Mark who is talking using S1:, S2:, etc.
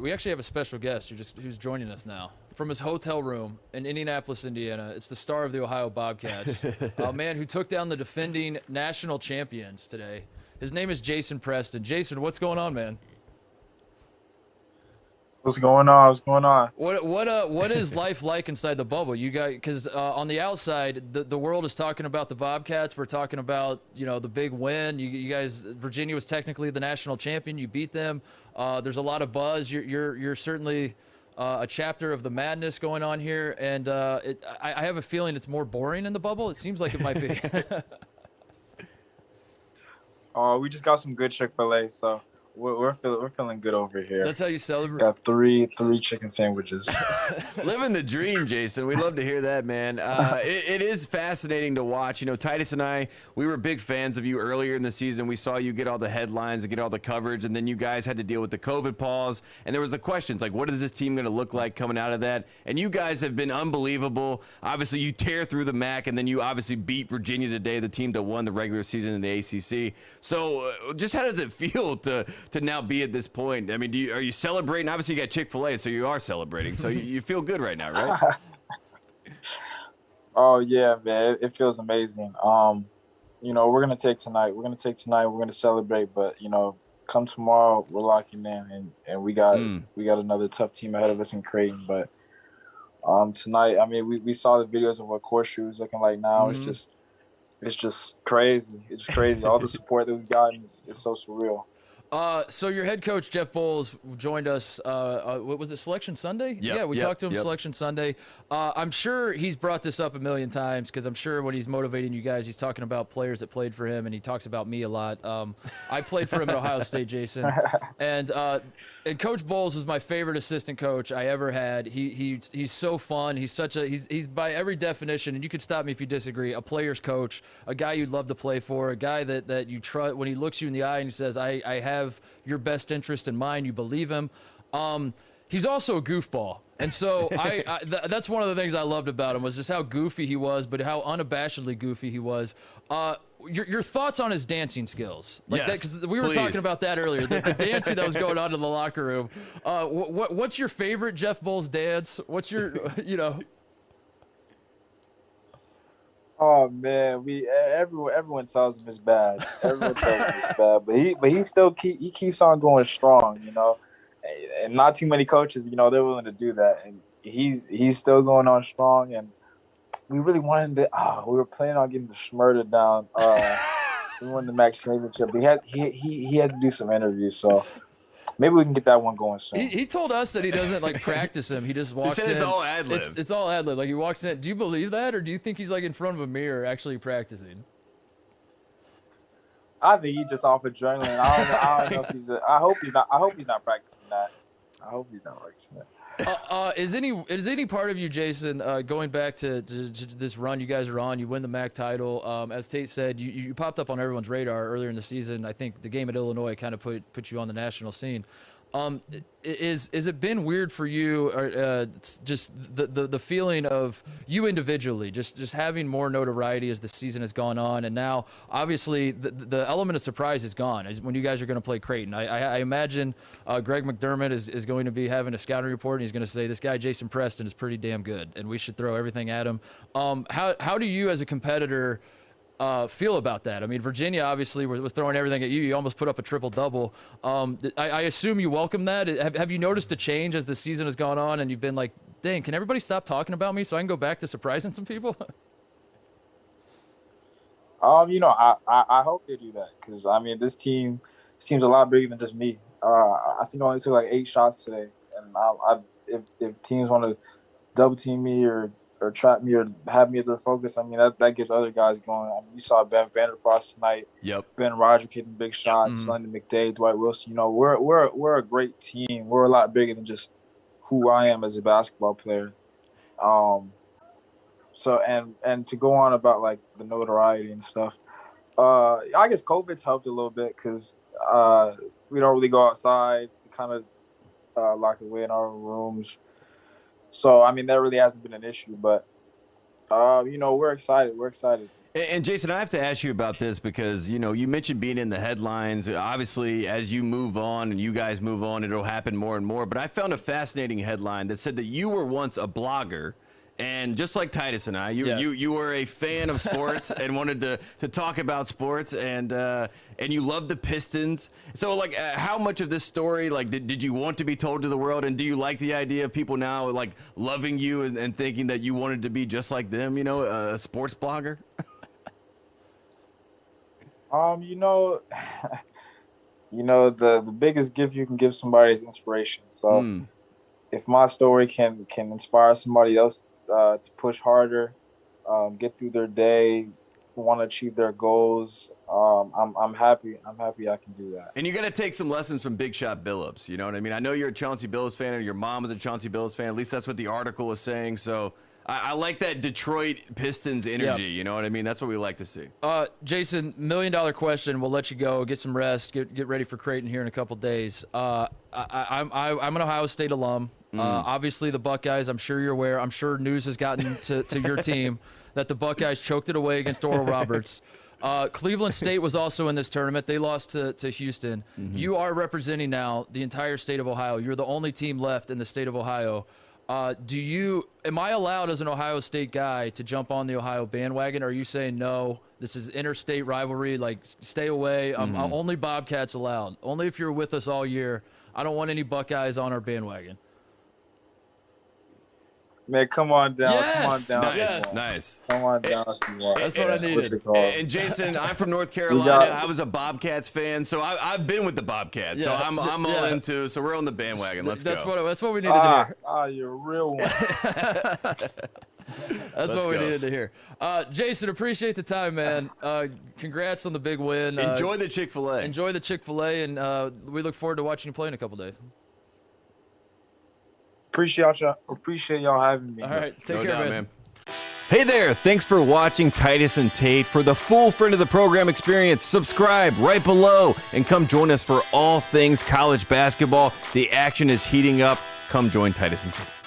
S1: We actually have a special guest who's joining us now from his hotel room in Indianapolis, Indiana. It's the star of the Ohio Bobcats, a man who took down the defending national champions today. His name is Jason Preston. Jason, what's going on, man?
S2: What's going on? What's going on?
S1: What is life like inside the bubble? You guys, because on the outside, the world is talking about the Bobcats. We're talking about the big win. You guys, Virginia was technically the national champion. You beat them. There's a lot of buzz. You're certainly a chapter of the madness going on here, and I have a feeling it's more boring in the bubble. It seems like it might be.
S2: Oh, we just got some good Chick-fil-A, so we're feeling good over here.
S1: That's how you celebrate.
S2: Got three chicken sandwiches.
S3: Living the dream, Jason. We love to hear that, man. It is fascinating to watch. Titus and I, we were big fans of you earlier in the season. We saw you get all the headlines and get all the coverage, and then you guys had to deal with the COVID pause. And there was the questions like, what is this team going to look like coming out of that? And you guys have been unbelievable. Obviously, you tear through the MAC, and then you obviously beat Virginia today, the team that won the regular season in the ACC. So just how does it feel to now be at this point? I mean, are you celebrating? Obviously, you got Chick-fil-A, so you are celebrating. So you feel good right now, right?
S2: Oh yeah, man, it feels amazing. We're gonna take tonight. We're gonna celebrate. But come tomorrow, we're locking in, and we got another tough team ahead of us in Creighton. But tonight, I mean, we saw the videos of what Core Shoe is looking like now. It's just crazy. It's just crazy. All the support that we've gotten is so surreal.
S1: So your head coach Jeff Bowles joined us. What was it, Selection Sunday?
S3: Yep,
S1: Yeah, we talked to him Selection Sunday. I'm sure he's brought this up a million times because I'm sure when he's motivating you guys, he's talking about players that played for him, and he talks about me a lot. I played for him at Ohio State, Jason, and Coach Bowles was my favorite assistant coach I ever had. He's so fun. He's by every definition, and you could stop me if you disagree, a player's coach, a guy you'd love to play for, a guy that you trust when he looks you in the eye and he says, I have your best interest in mind. You believe him. He's also a goofball. And so that's one of the things I loved about him was just how goofy he was, but how unabashedly goofy he was. Your thoughts on his dancing skills? Like
S3: yes,
S1: because we were talking about that earlier, the dancing that was going on in the locker room. What's your favorite Jeff Bowles dance? What's your,
S2: Oh man, everyone tells him it's bad. Everyone tells him it's bad, but he still keeps on going strong, and not too many coaches, they're willing to do that, and he's still going on strong, and we really wanted to. We were planning on getting the Schmurder down. We won the MAC championship, but he had to do some interviews, so. Maybe we can get that one going soon.
S1: He told us that he doesn't practice him. He just walks in.
S3: It's all ad lib.
S1: It's all ad lib. Like he walks in. Do you believe that, or do you think he's in front of a mirror actually practicing?
S2: I think he's just off adrenaline. I don't know if he's. I hope he's not. I hope he's not practicing that. I hope he's not practicing that.
S1: Is any part of you, Jason, going back to this run you guys are on? You win the MAC title. As Tate said, you popped up on everyone's radar earlier in the season. I think the game at Illinois kind of put you on the national scene. Is it been weird for you, or just the feeling of you individually, just having more notoriety as the season has gone on, and now obviously the element of surprise is gone when you guys are going to play Creighton. I imagine Greg McDermott is going to be having a scouting report, and he's going to say this guy Jason Preston is pretty damn good, and we should throw everything at him. How do you as a competitor feel about that? I mean, Virginia obviously was throwing everything at you. You almost put up a triple-double. I assume you welcome that. Have you noticed a change as the season has gone on and you've been like, dang, can everybody stop talking about me so I can go back to surprising some people?
S2: I hope they do that because, I mean, this team seems a lot bigger than just me. I think I only took 8 shots today. And if teams want to double team me or trap me or have me at their focus, I mean, that gets other guys going. I mean, you saw Ben Vanderplas tonight.
S3: Yep.
S2: Ben Roger hitting big shots. London McDade, Dwight Wilson. We're a great team. We're a lot bigger than just who I am as a basketball player. So and to go on about the notoriety and stuff, I guess COVID's helped a little bit because we don't really go outside. We kind of locked away in our rooms. So, I mean, that really hasn't been an issue, but, we're excited. We're excited.
S3: And Jason, I have to ask you about this because, you know, you mentioned being in the headlines. Obviously, as you move on and you guys move on, it'll happen more and more. But I found a fascinating headline that said that you were once a blogger. And just like Titus and I, you were a fan of sports and wanted to talk about sports, and you loved the Pistons. So, like, how much of this story, like, did you want to be told to the world? And do you like the idea of people now, like, loving you and thinking that you wanted to be just like them, you know, a sports blogger?
S2: You know, the biggest gift you can give somebody is inspiration. So if my story can inspire somebody else to push harder, get through their day, want to achieve their goals, I'm happy. I'm happy I can do that.
S3: And you got to take some lessons from Big Shot Billups. You know what I mean? I know you're a Chauncey Billups fan, or your mom is a Chauncey Billups fan. At least that's what the article was saying. So I like that Detroit Pistons energy. Yep. You know what I mean? That's what we like to see.
S1: Jason, $1 million question. We'll let you go. Get some rest. Get ready for Creighton here in a couple days. I'm an Ohio State alum. Obviously, the Buckeyes, I'm sure you're aware. I'm sure news has gotten to your team that the Buckeyes choked it away against Oral Roberts. Cleveland State was also in this tournament. They lost to Houston. You are representing now the entire state of Ohio. You're the only team left in the state of Ohio. Am I allowed as an Ohio State guy to jump on the Ohio bandwagon? Or are you saying, no, this is interstate rivalry, like, stay away? Only Bobcats allowed. Only if you're with us all year. I don't want any Buckeyes on our bandwagon.
S2: Man, come on down.
S1: Yes.
S2: Come on down.
S3: Nice, nice.
S2: Come on down.
S1: That's what I needed.
S3: And Jason, I'm from North Carolina. I was a Bobcats fan, so I've been with the Bobcats. So I'm all into. So we're on the bandwagon. Let's go.
S1: That's what we needed to hear.
S2: You're a real one.
S1: That's what we needed to hear. Jason, appreciate the time, man. Congrats on the big win.
S3: Enjoy the Chick-fil-A.
S1: Enjoy the Chick-fil-A, and we look forward to watching you play in a couple days.
S2: Appreciate y'all having me.
S1: All right, take care, man.
S3: Hey there, thanks for watching Titus and Tate. For the full friend of the program experience, subscribe right below and come join us for all things college basketball. The action is heating up. Come join Titus and Tate.